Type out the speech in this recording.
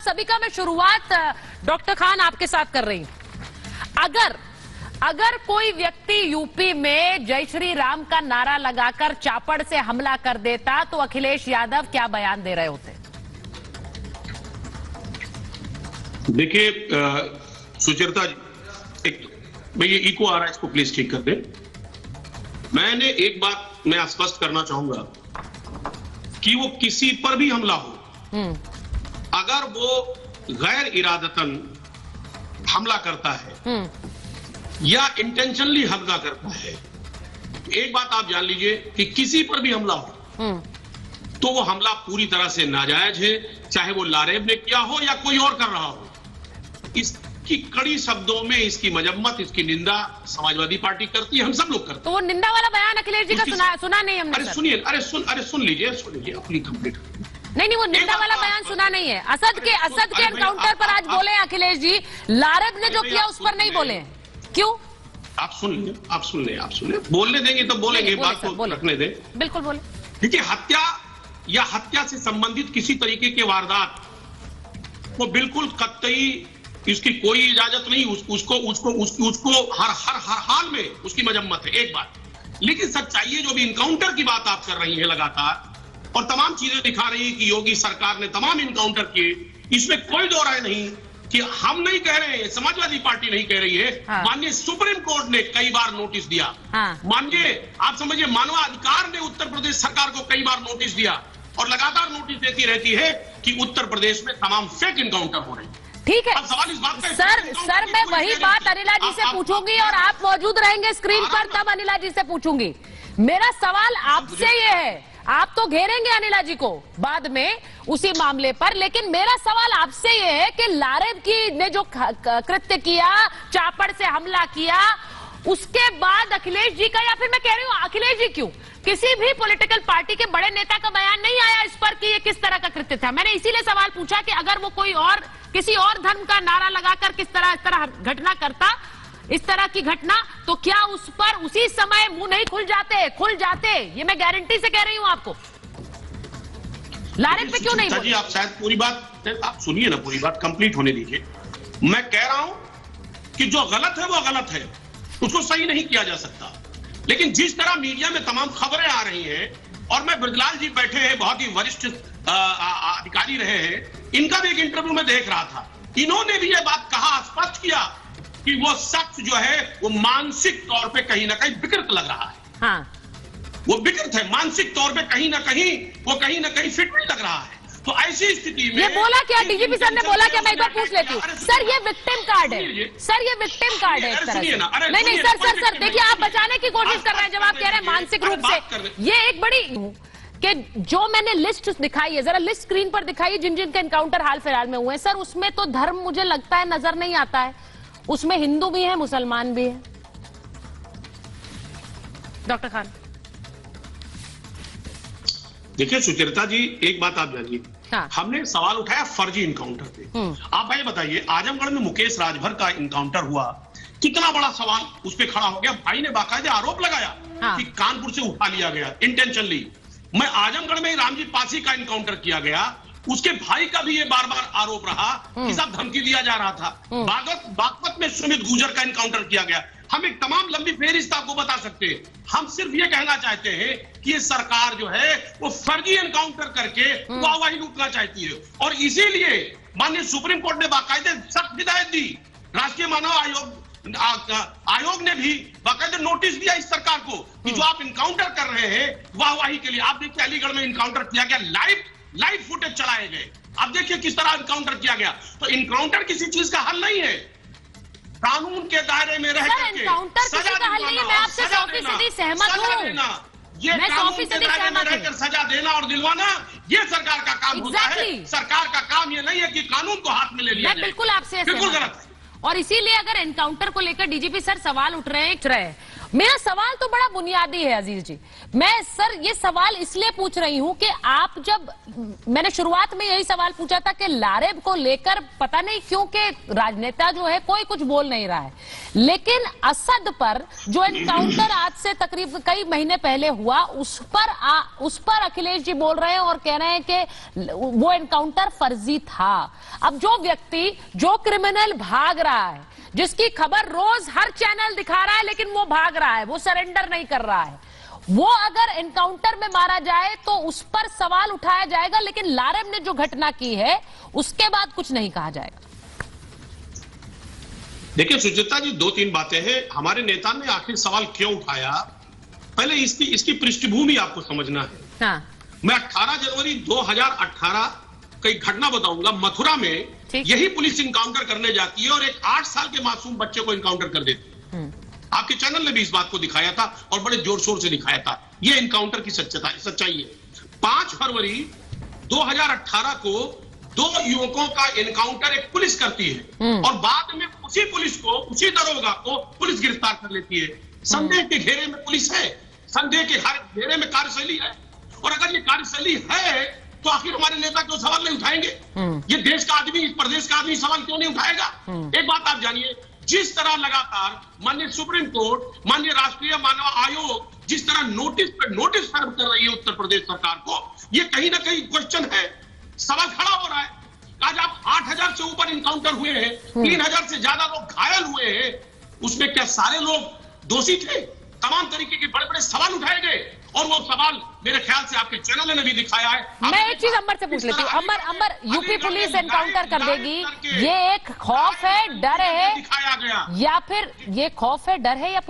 सभी का मैं शुरुआत डॉक्टर खान आपके साथ कर रही हूं। अगर कोई व्यक्ति यूपी में जय श्री राम का नारा लगाकर चापड़ से हमला कर देता तो अखिलेश यादव क्या बयान दे रहे होते? देखिए सुचरिता जी, एक भाई ये इको आ रहा है, इसको प्लीज ठीक कर दे। मैंने एक बात मैं स्पष्ट करना चाहूंगा कि वो किसी पर भी हमला हो, अगर वो गैर इरादतन हमला करता है या इंटेंशनली हमला करता है, तो एक बात आप जान लीजिए कि किसी पर भी हमला हो तो वो हमला पूरी तरह से नाजायज है, चाहे वो लारेब ने किया हो या कोई और कर रहा हो। इसकी कड़ी शब्दों में इसकी मजम्मत, इसकी निंदा समाजवादी पार्टी करती है, हम सब लोग करते हैं। तो वो निंदा वाला बयान अखिलेश जी का सुना नहीं हमने। अरे सुनिए, सुन लीजिए अपनी कंप्लीट। नहीं, वो निंदा वाला बयान सुना नहीं है। असद के एनकाउंटर पर आज बोले अखिलेश जी, लारेब ने जो किया उस पर नहीं बोले। क्यों? आप सुन ले। बोलने देंगे तो बोलेंगे, बात को रखने दें। बिल्कुल बोले। देखिए, हत्या या हत्या से संबंधित किसी तरीके के वारदात वो बिल्कुल कतई इसकी कोई इजाजत नहीं, उसको हर हाल में उसकी मजम्मत है, एक बात। लेकिन सच्चाई है, जो भी इनकाउंटर की बात आप कर रही है लगातार और तमाम चीजें दिखा रही है कि योगी सरकार ने तमाम इनकाउंटर किए, इसमें कोई दो राय नहीं कि हम नहीं कह रहे हैं, समाजवादी पार्टी नहीं कह रही है। हाँ। माननीय सुप्रीम कोर्ट ने कई बार नोटिस दिया। हाँ। माननीय आप समझिए मानवाधिकार ने उत्तर प्रदेश सरकार को कई बार नोटिस दिया और लगातार नोटिस देती रहती है कि उत्तर प्रदेश में तमाम फेक इनकाउंटर हो रहे हैं। ठीक है सवाल इस बात का सर मैं वही बात अनिला जी से पूछूंगी और आप मौजूद रहेंगे स्क्रीन पर, तब अनिला जी से पूछूंगी। मेरा सवाल आपसे ये है, आप तो घेरेंगे अनिला जी को बाद में उसी मामले पर, लेकिन मेरा सवाल आपसे ये है कि लारेब की ने जो कृत्य किया, चापड़ से हमला किया, उसके बाद अखिलेश जी का, या फिर मैं कह रही हूं अखिलेश जी क्यों, किसी भी पॉलिटिकल पार्टी के बड़े नेता का बयान नहीं आया इस पर कि ये किस तरह का कृत्य था। मैंने इसीलिए सवाल पूछा कि अगर वो कोई और किसी और धर्म का नारा लगाकर इस तरह घटना करता, इस तरह की घटना, तो क्या उस पर उसी समय मुंह नहीं खुल जाते? ये मैं गारंटी से कह रही हूं आपको। लारेब पे क्यों नहीं बोले? आप शायद पूरी बात आप सुनिए ना, पूरी बात कंप्लीट होने दीजिए। मैं कह रहा हूं कि जो गलत है वो गलत है, उसको सही नहीं किया जा सकता। लेकिन जिस तरह मीडिया में तमाम खबरें आ रही हैं, और मैं ब्रजलाल जी बैठे हैं, बहुत ही वरिष्ठ अधिकारी रहे हैं, इनका भी एक इंटरव्यू में देख रहा था, इन्होंने भी यह बात कहा, स्पष्ट किया कि वो शख्स जो है वो मानसिक तौर पे कहीं ना कहीं विकृत लग रहा है। हाँ। वो विकृत है मानसिक तौर पे, कहीं ना कहीं फिट नहीं लग रहा है। तो ऐसी स्थिति में ये बोला क्या डीजीपी सर ने बोला क्या? मैं एक बार पूछ लेती हूँ सर, ये विक्टिम कार्ड है सर, ये विक्टिम कार्ड है एक तरह से। नहीं सर देखिए, आप बचाने की कोशिश कर रहे हैं जब आप कह रहे हैं मानसिक रूप से। ये एक बड़ी कि जो मैंने लिस्ट दिखाई है, जरा लिस्ट स्क्रीन पर दिखाई, जिन जिनके एनकाउंटर हाल फिलहाल में हुए हैं सर, उसमें तो धर्म मुझे लगता है नजर नहीं आता है। उसमें हिंदू भी है, मुसलमान भी है। डॉक्टर खान देखिए सुचरिता जी, एक बात आप जानिए। हाँ। हमने सवाल उठाया फर्जी इनकाउंटर पे। आप भाई बताइए, आजमगढ़ में मुकेश राजभर का इनकाउंटर हुआ, कितना बड़ा सवाल उस पर खड़ा हो गया। भाई ने बाकायदा आरोप लगाया कि कानपुर से उठा लिया गया इंटेंशनली। मैं आजमगढ़ में रामजी पासी का इनकाउंटर किया गया, उसके भाई का भी ये बार बार आरोप रहा कि साहब धमकी दिया जा रहा था। बागपत में सुमित गुर्जर का इनकाउंटर किया गया। हम एक तमाम लंबी फेहरिस्त आपको बता सकते हैं। हम सिर्फ ये कहना चाहते हैं कि ये सरकार जो है वो फर्जी एनकाउंटर करके वाहवाही लूटना चाहती है, और इसीलिए माननीय सुप्रीम कोर्ट ने बाकायदे सख्त हिदायत दी। राष्ट्रीय मानव आयोग ने भी बाकायदे नोटिस दिया इस सरकार को कि जो आप इनकाउंटर कर रहे हैं वाहवाही के लिए। आप देखिए, अलीगढ़ में इनकाउंटर किया गया, लाइव फुटेज चलाए गए। आप देखिए किस तरह इनकाउंटर किया गया। तो इनकाउंटर किसी चीज का हल नहीं है, कानून के दायरे में रह करके सजा का हल नहीं है। मैं आपसे 100% सहमत हूं। ये कानून के दायरे में रहकर सजा देना और दिलवाना, ये सरकार का काम होता है। सरकार का काम ये नहीं है कि कानून को हाथ में ले लिया जाए। बिल्कुल आपसे बिल्कुल गलत है। और इसीलिए अगर एनकाउंटर को लेकर डीजीपी सर सवाल उठ रहे हैं मेरा सवाल तो बड़ा बुनियादी है अजीज जी। मैं सर ये सवाल इसलिए पूछ रही हूं कि आप जब मैंने शुरुआत में यही सवाल पूछा था कि लारेब को लेकर पता नहीं क्यों कि राजनेता जो है कोई कुछ बोल नहीं रहा है, लेकिन असद पर जो एनकाउंटर आज से तकरीबन कई महीने पहले हुआ उस पर अखिलेश जी बोल रहे हैं और कह रहे हैं कि वो एनकाउंटर फर्जी था। अब जो व्यक्ति, जो क्रिमिनल भाग रहा है, जिसकी खबर रोज हर चैनल दिखा रहा है लेकिन वो भाग रहा है, वो सरेंडर नहीं कर रहा है, वो अगर एनकाउंटर में मारा जाए तो उस पर सवाल उठाया जाएगा, लेकिन लारेब ने जो घटना की है उसके बाद कुछ नहीं कहा जाएगा। देखिए सुचित्रा जी, दो तीन बातें हैं। हमारे नेता ने आखिर सवाल क्यों उठाया, पहले इसकी पृष्ठभूमि आपको समझना है। हाँ। मैं 18 जनवरी 2018 की घटना बताऊंगा। मथुरा में यही पुलिस इनकाउंटर करने जाती है और एक 8 साल के मासूम बच्चे को इनकाउंटर कर देती है। आपके चैनल ने भी इस बात को दिखाया था और बड़े जोर शोर से दिखाया था। यह इनकाउंटर की सच्चाई है। 5 फरवरी 2018 को 2 युवकों का इनकाउंटर एक पुलिस करती है और बाद में उसी पुलिस को, उसी दरोगा को पुलिस गिरफ्तार कर लेती है। संदेह के घेरे में पुलिस है, संदेह के हर घेरे में कार्यशैली है। और अगर ये कार्यशैली है तो आखिर हमारे नेता क्यों सवाल नहीं उठाएंगे? ये देश का आदमी, इस प्रदेश का आदमी सवाल क्यों नहीं उठाएगा? एक बात आप जानिए, जिस तरह लगातार माननीय सुप्रीम कोर्ट, माननीय राष्ट्रीय मानव आयोग जिस तरह नोटिस पर नोटिस सर्व कर रही है उत्तर प्रदेश सरकार को, ये कहीं ना कहीं क्वेश्चन है, सवाल खड़ा हो रहा है। आज आप 8000 से ऊपर इनकाउंटर हुए हैं, 3000 से ज्यादा लोग घायल हुए हैं, उसमें क्या सारे लोग दोषी थे? तमाम तरीके के बड़े बड़े सवाल उठाए गए और वो सवाल मेरे ख्याल से आपके चैनल ने भी दिखाया है। मैं एक चीज अंबर से पूछ लेती हूँ। अंबर, यूपी पुलिस एनकाउंटर कर देगी, ये एक खौफ है, डर है, दिखाया गया, या फिर ये खौफ है, डर है, या